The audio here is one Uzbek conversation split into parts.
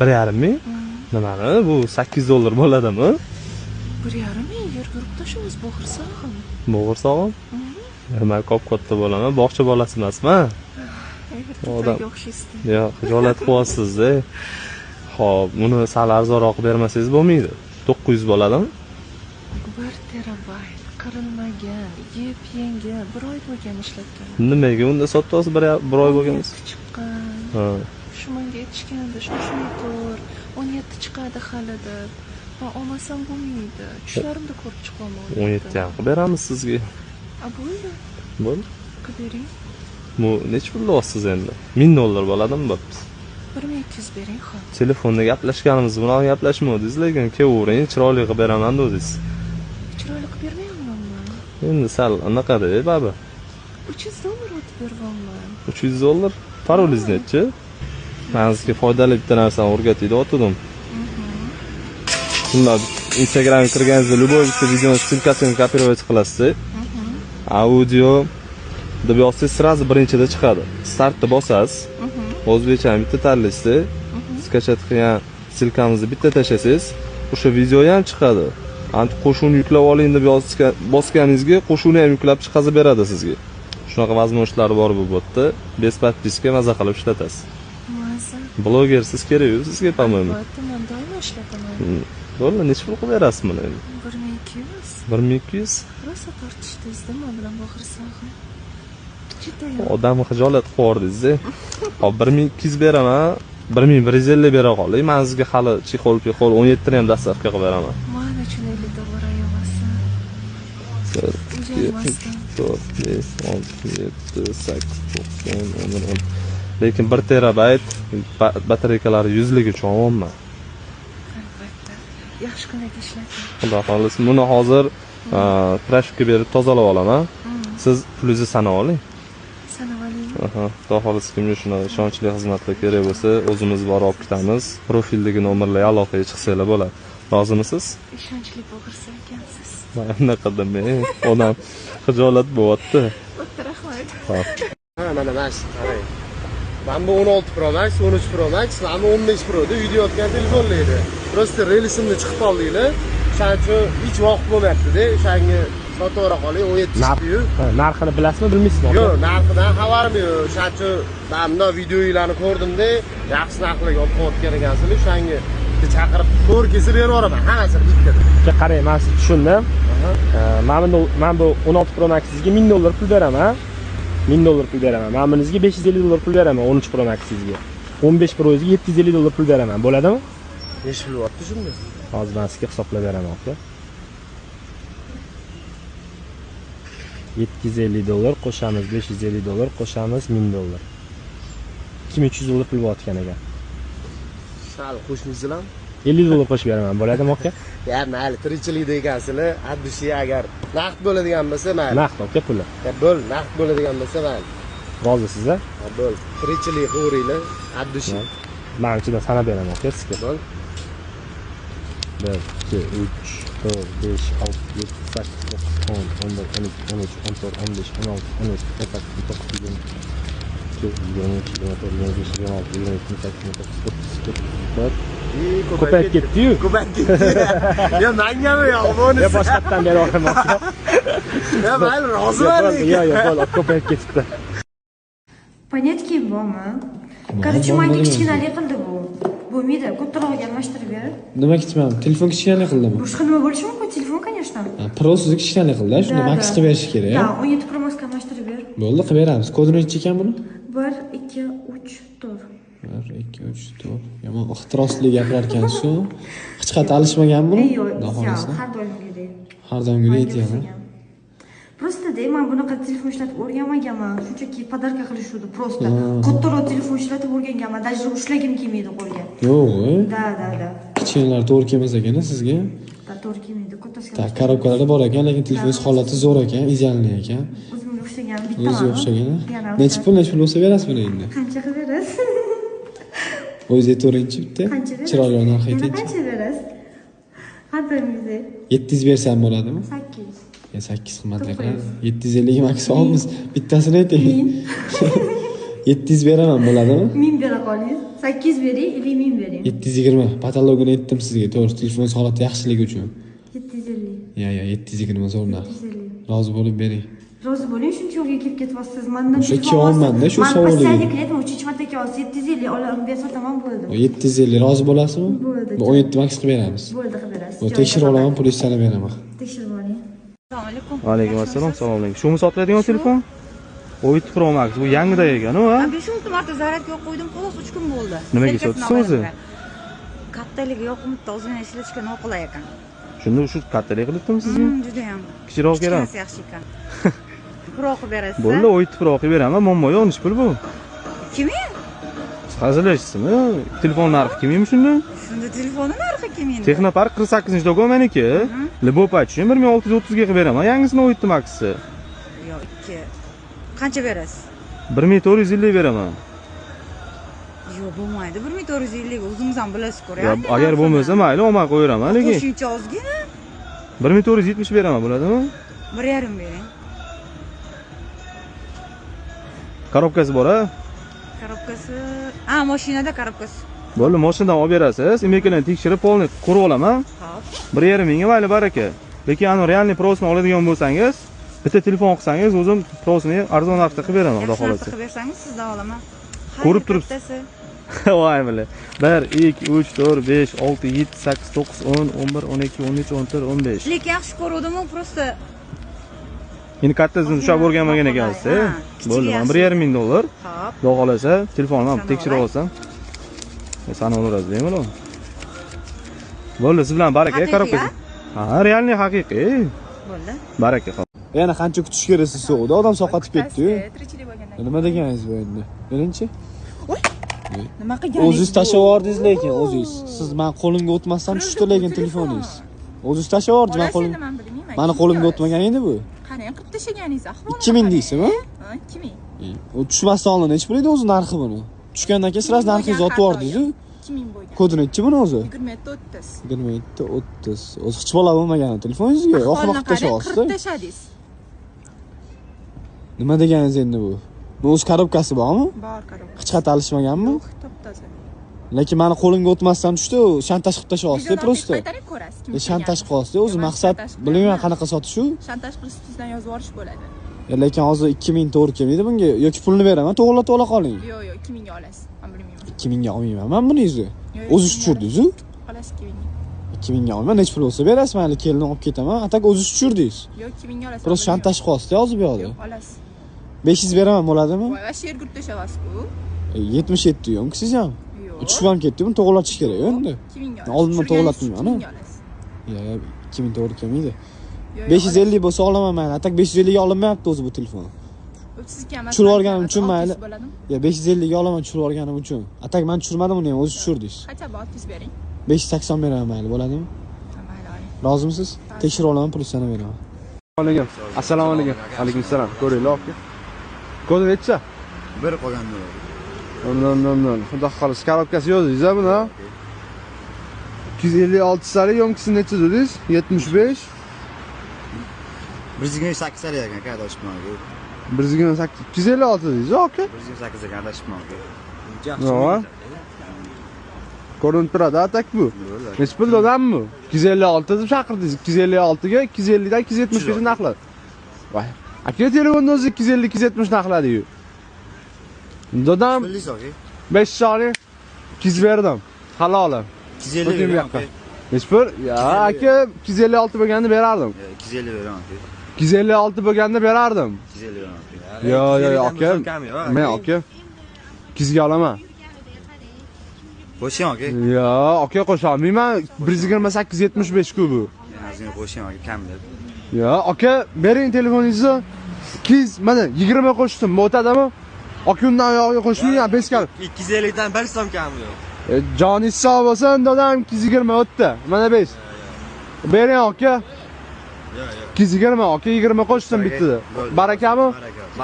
1,5 ming? Nimani? Bu 8 dollar bo'ladimi? 1,5 ming yer ko'rib tashamiz bo'g'irsog'im. Bo'g'irsog'im? Nima ko'p katta bo'laman, bog'cha bolasi emasman. Odam o'xshaysiz. Yo'q, xijolat qilyapsiz-da. Xo'p, buni sal arzonroq bermasangiz bo'lmaydi. 900 bo'ladimi? 1 terabayt qirilmagan, yeb yengan, 1 oy bo'lgan ishlatgan. Nimaga unda sotasiz 1 oy bo'lganmiz? Chiqqan. Ha. Shu menga aytishgandi, shuni tur, 17 chiqadi halida. Men olmasam bo'lmaydi. Tushlarimda ko'rib chiqaman. 17 ham qilib beramiz sizga. Bo'ldi. Bo'ldi. Qilib bering. Bu necha pul olyapsiz endi? 1000 dollar bo'ladimi bu? 1200 bering, xo'p. Telefonda gaplashganimiz bilan gaplashmadingiz, lekin kelavering, chiroyli qilib beraman dedingiz. Chiroyli qilib bermayapmanmi? Endi sal anaqada, baba. 300 dollar o'tib beryapman. 300 dollar? Parolingiz nechi? Men sizga foydali bitta narsani o'rgatib o'tdim. Shunda Instagramga kirganingizda любой bitta videoni ssilkasini kopировать qilasiz. Audio deb yozsangiz sразу birinchida chiqadi. Startni bosasiz. O'zbekcha bitta tanlaysiz. Skachat qilgan ssilkamizni bitta tashlasangiz, o'sha video ham chiqadi. Anti qo'shuvni yuklab oling deb bosganingizga qo'shuvni ham yuklab chiqazib beradi sizga. Shunaqa возможностьlari bor bu botda. Без подписки maza qilib ishlatasiz. Maza. Blogersiz kerak-ku sizga, по-моему. Men doim ishlataman. Bo'ldi, necha pul qilib berasiz buni endi? 1200. 1200? Rosa tortishdingiz-da men bilan bo'g'irsog'im. Judayam. Odamni xijolat qildingiz-da. Hop 1200 beraman, 1150 bera qoling. Men sizga hali chexol 17 ni ham dastavka qilib beraman. Mana uchun 50 dollar ayolasi. 4, 5, 6, 7, 8, 9, 10. Lekin 1 terabayt batareykalari 100 lik uchun olmayman. Albatta. Yaxshi kunga ishlating. Xudo xohlasa, buni hozir trashikka berib tozalab olaman. Siz pulingizni sanab oling. Aha, xudo xohlasa kimga shunaqa ishonchli xizmatlar kerak bo'lsa, o'zimiz borib olib ketamiz. Profildagi nomerlarga aloqaga chiqsanglar bo'ladi. Rozimisiz? Ishonchli bo'g'irsa ekansiz. Mana qadam, odam xijolat bo'lyapti. O'ta rahmat. Xo'p. Mana shu qarang. Ben bu 16 Pro Max, 13 Pro Max, ben bu 15 Pro'da video atgan telefonlaydi. Prosta relisimni chiqib qoldinglar. Shuning uchun hech vaqt bo'lmayapti-da. O'shanga sotovra qoling, 17 chiqdi-yu. Narxini bilasizmi, bilmaysizmi? Yo'q, narxidan xabarim yo'q. Shuning uchun men bunday videolarni ko'rdim-da, yaxshi narxlarga olib qo'yotgan ekansizlar. O'shanga chaqirib ko'rkesi berib yuboraman, hammasini bittada. Qarang, men sizni tushundim. Men bu 16 Pro Max sizga 1000 dollar pul beraman. 1000 dollar pul beraman. Men buningizga 550 dollar pul beraman 13 Pro Max sizga. 15 Pro sizga 750 dollar pul beraman. Bo'ladimi? Necha pul bo'lyapti shunda? Hozir men sizga hisoblab beraman, aka. 750 dollar qo'shamiz, 550 dollar qo'shamiz, 1000 dollar. 2300 dollar pul bo'layotgan ekan. Sal qo'shmaysizlar? 50 dollar qo'shib beraman. Bo'ladimi, aka? Ya, mayli, tirikchilikda ekansizlar. Addushi agar naqd bo'ladigan bo'lsa, mayli. Naqd, aka, puli. Ya, bo'l, naqd bo'ladigan bo'lsa, mayli. Rozisiz-a? Ha, bo'l. Tirikchilik qilinglar, addushi. Men ichidan sanab beraman, aka, sizga. Bo'l. 1, 2, 3, 4, 5, 6, 7, 8, 9, 10, 11, 12, 13, 14, 15, 16, 17, 18, 19, 20, 21, ko'payib ketdi-yu. Ko'payib ketdi. Ya, mengami yo'q, bunisi. Ya, boshqatdan bera olaman. Ya, mayli, roziman. Yo'q, bo'ldi, ko'payib ketdi. Понятки bormi? Короче, menga kichkinalik qildi bu. Bo'lmaydi, kattarog'iga almashtirib ber. Nima kichkina? Telefon kichkinalik qildimi? Boshqa nima bo'lishi mumkin? Telefon, конечно. Pro sizni kichkinalik qildi, shunda Max qilib berish kerak. Da, 17 Pro Max almashtirib ber. Bo'ldi, qilib beramiz. Kodini necha ekan buni? 1 2 3 4. 1 2 3 4. Yomon ixtirosli gapirar ekansiz-ku. Hech qat alishmagan buni? Yo'q, har doimgidek. Har doimgidek deyapman. Просто men bunaqa telefon ishlatib o'rganmaganman. Shunchaki podarka qilishuvdi просто. Kattaroq telefon ishlatib o'rganganman. Даже ushlagim kelmaydi qo'lga. Yo'q. Da. Kichkinalar to'g'ri kelmas ekan sizga. Da, to'g'ri kelmaydi. Kattasi. Ta, korobkalarda bor ekan, lekin telefon holati zo'r ekan, idealniy ekan. O'zimga o'xshagan bitta. O'ziga o'xshagan. Necha pul bo'lsa berasiz buni endi? Qancha qilib berasiz? O'zingiz aytavering-chi bitta. Chiroyli narx ayting. Qancha berasiz? Har doimgidek. 700 bersam bo'ladimi? 8. 8 qimmatli qiladi. 750 ga max olamiz. Bittasini ayting. 700 beraman bo'ladimi? 1000 bera oling. 800 bering, 50 ming bering. 720. Patologini aytdim sizga, to'g'ri, telefon holati yaxshiligi uchun. 750. Ya, 720 zo'r narx. 750. Rozi bo'lib bering. Rozi bo'ling, shuncha yo'lga kelib ketyapsiz. Mendan O'sha kelyapman-da, shu savolga. Men qilyapman, 3 marta kelyapsiz. 750 olib bersa tamom bo'ldi. 750 rozi bo'lasizmi? Bo'ldi. Bu 17 max qilib beramiz. Bo'ldi, qilib berasiz. Bu tekshirib olaman, politsiyani beraman. Tekshirib oling. Assalomu alaykum. Alaykum assalom, assalomu alaykum. Shumi sotiladigan telefon? 17 Pro Max. Bu yangida ekan-ku, ha? 5-6 marta zaryadga qo'ydim, xolos 3 kun bo'ldi. Nimaga sotdingiz o'zi? Kattaligi yoqimli, ozgina ishlatishga noqulay ekan. Shunda shu kattalik qilibdimi sizga? Juda ham. Kichikroq kerak. Kichkinasi yaxshi ekan. Pro qilib berasiz. Bo'ldi, 17 Pro qilib beraman. Muammo yo'q, nech pul bu? Kimin? Hazillashdingizmi? Telefon narxi kimmi shunda? Shunda telefonni narxi kimin? Texnopark 48-do'kon meniki. Libopa uchun 1630 ga qilib beraman. Yangisini 17 Max'ni. Yo'q, 2. Qancha berasiz? 1450 beraman. Yo'q, bo'lmaydi. 1450 ga o'zingiz ham bilasiz-ku. Agar bo'lmasa, mayli, olmay qo'yaraman, lekin Qo'shimcha ozgina 1470 beraman, bo'ladimi? 1,5 bering. Korobkasi bor-a? Korobkasi, mashinada korobkasi. Bo'ldi, mashinadan olib berasiz. Imekini tekshirib, polni ko'rib olaman. Xo'p. 1,5 mingga mayli baraka. Lekin ani realniy prosini oladigan bo'lsangiz, bitta telefon qilsangiz, o'zim prosini arzon narxda qilib beraman, xudo xolasa. Qilib bersangiz, sizdan olaman. Ko'rib turibsiz. Voy bilan. 1 2 3 4 5 6 7 8 9 10 11 12 13 14 15. Lekin yaxshi ko'ruvdim-ku, prosta Endi kattasini ushlab o'rganmagan ekansiz. Bo'ldi, mana 1,5 ming dollar. Xo'p. Xudo xolasa, telefonni ham tekshirib olsam. Sana olaverasiz, deymi? Bo'ldi, siz bilan baraka, korobkasi. Ha, realniy haqiqiy. Bo'ldi. Baraka. Yana qancha kutish kerak siz so'g'da, odam sovqatib ketdi-yu. Tirikchilik bo'lgandan. Nima deganingiz bu endi? Birinchi? Nima qilganingiz? O'zingiz tashlab yubordingiz lekin o'zingiz. Siz men qo'limga o'tmasdan tushdi lekin telefoningiz. O'zingiz tashlab yubordingiz, men qo'lim. Nima bilmayman. Meni qo'limga o'tmagan edi bu. Qani qilib tashlaganingiz ahvol. 2000 deysizmi? Ha, 2000. U tushmasdan oldin nech pul edi o'zi narxi buni? Tushgandan keyin siz narxingizni otib yubordingiz-ku. 2000 bo'lgan. Kodini nechi buni o'zi? 27 30. 27 30. O'zi hech bola bo'lmagan telefoningizga, oxirroq tashyapsiz. Qilib tashladingiz. Nima deganingiz endi bu? Bu o'z korobkasi bormi? Bor korobka. Hech qat alishmaganmi? Yo'q, top-toza. Lekin meni qo'limga o'tmasdan tushdi, shantaj qilib tashyapsiz-da prosta. Qaytarib ko'rasiz. Shantaj qilyapsiz-da, o'zi maqsad bilmayman qanaqa sotish u. Shantaj qilish ustidan yozib yuborish bo'ladi. Lekin hozir 2000 to'g'ri kelmaydi bunga. Yoki pulni beraman, to'g'irlatib ola qoling. Yo'q, 2000 ga olasiz. Men bilmayman. 2000 ga olmayman men buni o'zi. O'zingiz tushirdiz-ku. Olasiz 2000 ga. 2000 ga olmayman, nech pul bo'lsa berasiz, mayli kelinni olib ketaman. Atak o'zingiz tushirdiz. Yo'q, 2000 ga olasiz. Prosta shantaj qilyapsiz-da hozir bu yoqda. Yo'q, olasiz. 500 beraman bo'ladimi? Voy, va she'r gurib tashyapsiz-ku. 77 yo'q siz ham. Yo'q. Tushib ham ketdi, buni to'g'irlatish kerak endi. 2000 ga olasiz. Oldindan to'g'irlatmayman, ha? 2000 ga olasiz. Ya 2000 to'g'ri kelmaydi. Yo'q, 550 bo'lsa olaman men. Atak 550 ga olinmayapti o'zi bu telefon. Sizga emas. Tushirib olganim uchun mayli. bo'ladimi? Ya 550 ga olaman tushirib olganim uchun. Atak men tushirmadim uni ham o'zingiz tushirdingiz. Qancha bor 600 bering. 580 beraman mayli, bo'ladimi? Mayli, oling. Rozimisiz? Tekshirib olaman, politsiyani beraman. Alaykum. Assalomu alaykum. Alaykum assalom. Ko'ringlar, aka. Kodi necha? Bir qolganda bor. Ondan. Xudo xolasa, korobkasi yozdingiz-a buni? 256 sari yomkisi necha dedingiz? 75. 128 sari ekan, adashibman-ku. 128 256 dedingiz, aka? 128 ekan, adashibman-ku. Yo'q. Ko'rinib turadi, atak bu. Nech pul odammi? 256 deb chaqirdingiz. 256 ga 250 dan 275 narxladi. Voy. Aka telefonni o'zi 250 270 narxladi-yu. Dodam Pullingiz aka. 5 soni 200 berdim. Halol. 250 beraman. Nech pul? Ya, aka 256 bo'lganda berardim. 250 beraman aka. 256 bo'lganda berardim. 250 beraman aka. Yo'q, aka. Men aka 200 ga olaman. Qo'shing aka. Yo'q, aka qo'sholmayman. 128 75 ku bu. Ozgina qo'shing aka, kam deb. Yo'q, aka bering telefoningizni. 200 mana 20 qo'shdim. O'tadimi? Aka undan oyog'iga qo'shmayman, beskal. 250 dan 1 so'm kam yo'q. Joningiz sog' bo'lsin, dadam 220 o'tdi. Mana 5. Bering aka. 220 aka 20 qo'shdim bittada. Barakami?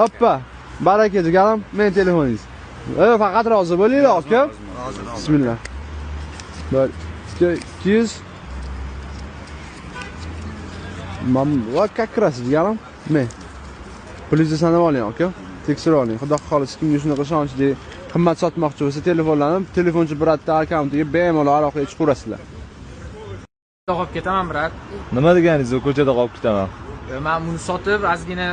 Hoppa. Baraka jigarim, men telefoningiz. Faqat rozi bo'linglar aka. Bismillah. Bor. 200. Va как раз jigarim. Men. Pulingizni sanab oling aka. Tekshirib oling. Xudo xolisi kimga shunaqa ishonchli qimmat sotmoqchi bo'lsa telefonlarni telefonchi bratda akkauntiga bemalol aloqaga chiqaverasizlar. Qolib ketaman, brat. Nima deganingiz, ko'chada qolib ketaman? Men buni sotib, ozgina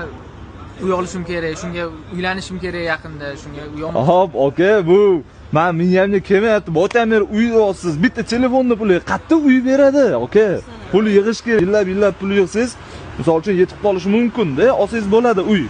uy olishim kerak, shunga uylanishim kerak yaqinda, shunga uy olmoqchi. Hop, aka, bu men miyamga kelmayapti. Botamir uy olsiz, bitta telefonni puliga qayerda uy beradi, aka? Pul yig'ish kerak. Yillab pul yig'siz, misol uchun yetib qolishi mumkin-da, olsangiz bo'ladi uy.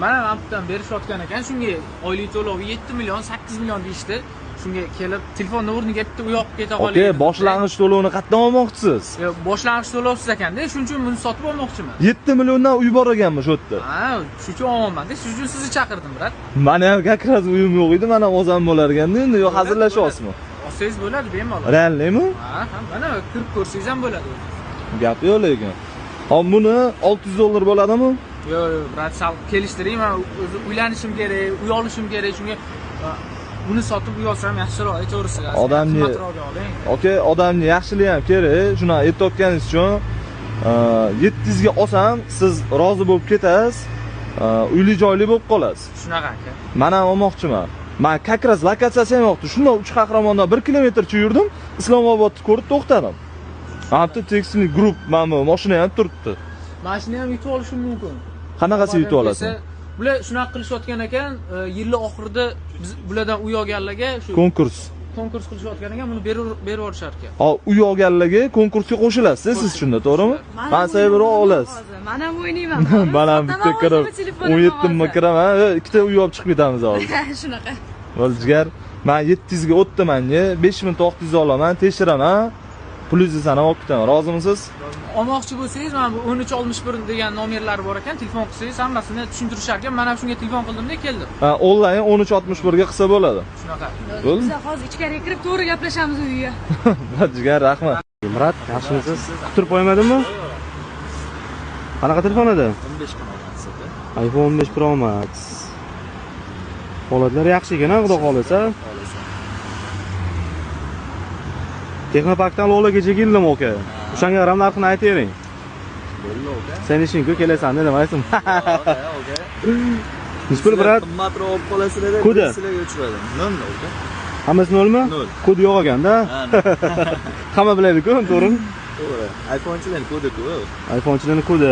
Mana ampdan berishayotgan ekan, shunga oylik to'lovi 7 million, 8 million deyishdi. Shunga kelib telefonni o'rniga bitta uy olib keta qoling. Aka, boshlang'ich to'lovini qayerdan olmoqchisiz? Yo'q, boshlang'ich to'lovsiz ekanda, shuning uchun buni sotib olmoqchiman. 7 milliondan uy bor ekanmi shu yerda? Ha, shuning uchun olmadim-da, shuning uchun sizni chaqirdim, brat. Meni ham kakraz uyim yo'q edi, men ham olsam bo'lar ekanda, endi yo hazillashyapsizmi? Olsangiz bo'ladi, bemalol. Realnimi? Ha, mana kirib ko'rsangiz ham bo'ladi. Gap yo'q lekin. Hop, buni $600 bo'ladimi? Yo'q, brat, sal kelishtiring, men o'zi uylanishim kerak, uy olishim kerak, shunga buni sotib uy olsam yaxshiroq, to'g'risi. Odamni, aka, odamni yaxshiligi ham kerak. Shuni aytayotganingiz uchun 700 ga olsam, siz rozi bo'lib ketasiz, uyli joyli bo'lib qolasiz. Shunaqa aka. Men ham olmoqchiman. Men kakraz lokatsiyasi ham yo'qdi. Shunday 3 qahramondan 1 kilometrcha yurdim, Islomobodni ko'rib to'xtadim. Hatto tekstilni guruh mana mashina ham turibdi. Mashina ham yutib olishim mumkin. Qanaqasi yutib olasiz? Bular shunaqa qilishayotgan ekan, yil oxirida biz bulardan uy olganlarga shu konkurs qilishayotgan ekan, buni berib yuborishar ekan. Ha, uy olganlarga konkursga qo'shilasiz siz shunda, to'g'rimi? Men sayabroq olasiz. Men ham o'ynayman. Men ham bitta kirib 17 mi kiraman, ikkita uy olib chiqib ketamiz hozir. Shunaqa. Bo'ljigar, men 700 ga o'tdimanga 5600 olaman, tekshiraman. Pulingizni sanab olib ketaman. Rozimisiz? Olmoqchi bo'lsangiz, mana bu 1361 degan nomerlari bor ekan, telefon qilsangiz hammasini tushuntirishar ekan. Men ham shunga telefon qildim-da, keldim. Ha, onlayn 1361 ga qilsa bo'ladi. Shunaqa. Bo'ldi. Biz hozir ichkariga kirib to'g'ri gaplashamiz uyga. Bo'ljigar, rahmat. Murat, yaxshimisiz? Kutirib qo'ymadimmi? Qanaqa telefon edi? 15 Pro Max edi. iPhone 15 Pro Max. Holatlar yaxshi ekan, xudo xolasa. Texnoparkdan Lolaga keldim aka. O'shanga ham narxini aytavering. Bo'ldi aka. Sen ishing-ku kelasan deb aytdim. Aka. Mushkul brat. Qimmatroq olib qolasizlar, Kodi. sizlarga uchradim. Nolmi aka? Hammasi nolmi? Nol. Kod yo'q ekanda. Hamma biladi-ku, to'g'rimi? To'g'ri. iPhonechilarning kodi-ku. iPhonechilarning kodi.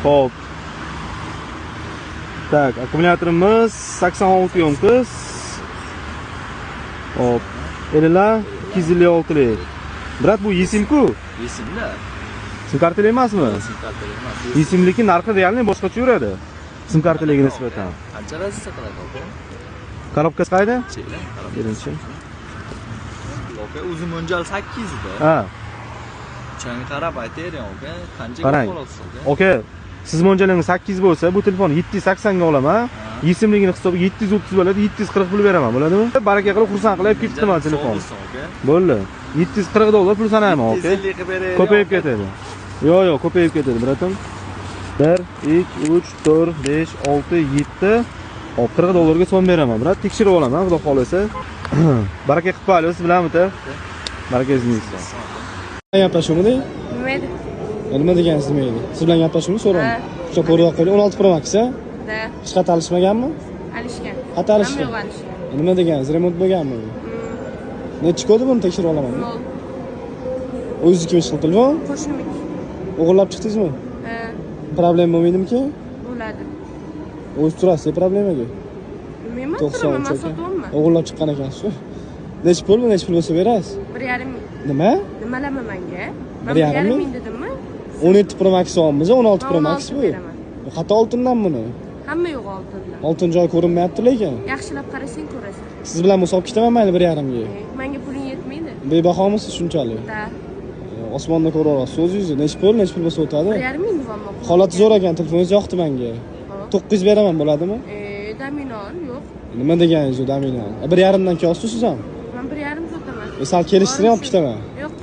Xo'p. Tak, akkumulyatorimiz 86 yomkiz. Hop. Elinlar 256lik. Brat, bu eSIM-ku. Esimda. Sim kartali emasmi? Sim kartali emas. eSIM-likning narxi realniy boshqacha yuradi. Sim kartaliga nisbatan. Qancha razisa qiladi aka? Korobkasi qayda? Chekla. Birinchi. Aka, o'zi mo'ljal 8 edi. Ha. Changa qarab aytayring aka, qanchaga Qarang. olasiz aka? Aka, siz mo'ljallangiz 8 bo'lsa, bu telefonni 780 ga olaman. eSIM-ligini hisobiga 730 bo'ladi, 740 pul beraman, bo'ladimi? Baraka qilib xursand qilib ketdim telefon. Bo'ldi. $740 pul sanayman, aka. Ko'payib ketadi. Yo'q, ko'payib ketadi, bratim. 1 2 3 4 5 6 7 hop $40 ga so'm beraman, brat. Tekshirib olaman, xudo xolasa. Baraka qilib qo'yamiz, siz bilanmi-ta? Barakangiz. Gaplashuvmidi? Nima edi? Nima deganingiz nima edi? Siz bilan gaplashuvmi so'radim. O'sha ko'rib qo'ying, 16 Pro Max a? Da. Hech qanday alishmaganmi? Alishgan. Qanday alishgan? Nima deganingiz? Remont bo'lganmi? Nechi kodi buni tekshirib olaman? O'zingizniki ish qilib telefon? Qo'shnimniki. O'g'irlab chiqdingizmi? Ha, Problem bo'lmaydimi-ki? bo'ladi. O'z turasiz problemaga. Bilmayman, turaman, men sotyapman. O'g'irlab chiqqan ekansiz. Nechi pul bo'lsa berasiz? 1,5 ming. Nima? Nimalama menga? Men 1,5 ming dedimmi? 17 Pro Max olamiz, 16 Pro Max bu. beraman. Bu xato oltindan buni. Hamma yo'q oltindan. Oltin joy ko'rinmayapti lekin. Yaxshilab qarasang ko'rasan. Siz bilan olib ketaman mayli 1,5 ga. Menga puling yetmaydi. Bebahomisiz shunchalik? Da. Osmonda ko'raverasiz o'zingizni. Nechi pul bo'lsa o'tadi? 1,5 ming demoqchi. Holati zo'r ekan, telefoningiz yoqdi menga. 900 beraman bo'ladimi? Dominon yo'q. Nima deganingiz u dominon? 1,5 dan kelasiz siz ham? Men 1,5 sotaman. Sal kelishtirib olib ketaman. Yo'q.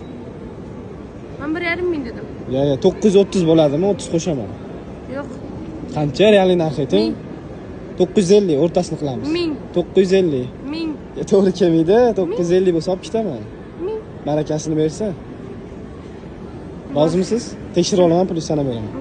Men 1,5 ming dedim. Yo'q, 930 bo'ladimi? 30 qo'shaman. Yo'q. Qancha realniy narx ayting? 950 o'rtasini qilamiz. 1000. 950. 1000. To'g'ri kelmaydi, 950 bo'lsa olib ketaman. 1000. Malakasini bersa. Rozimisiz? Tekshirib olaman, pul sanab beraman.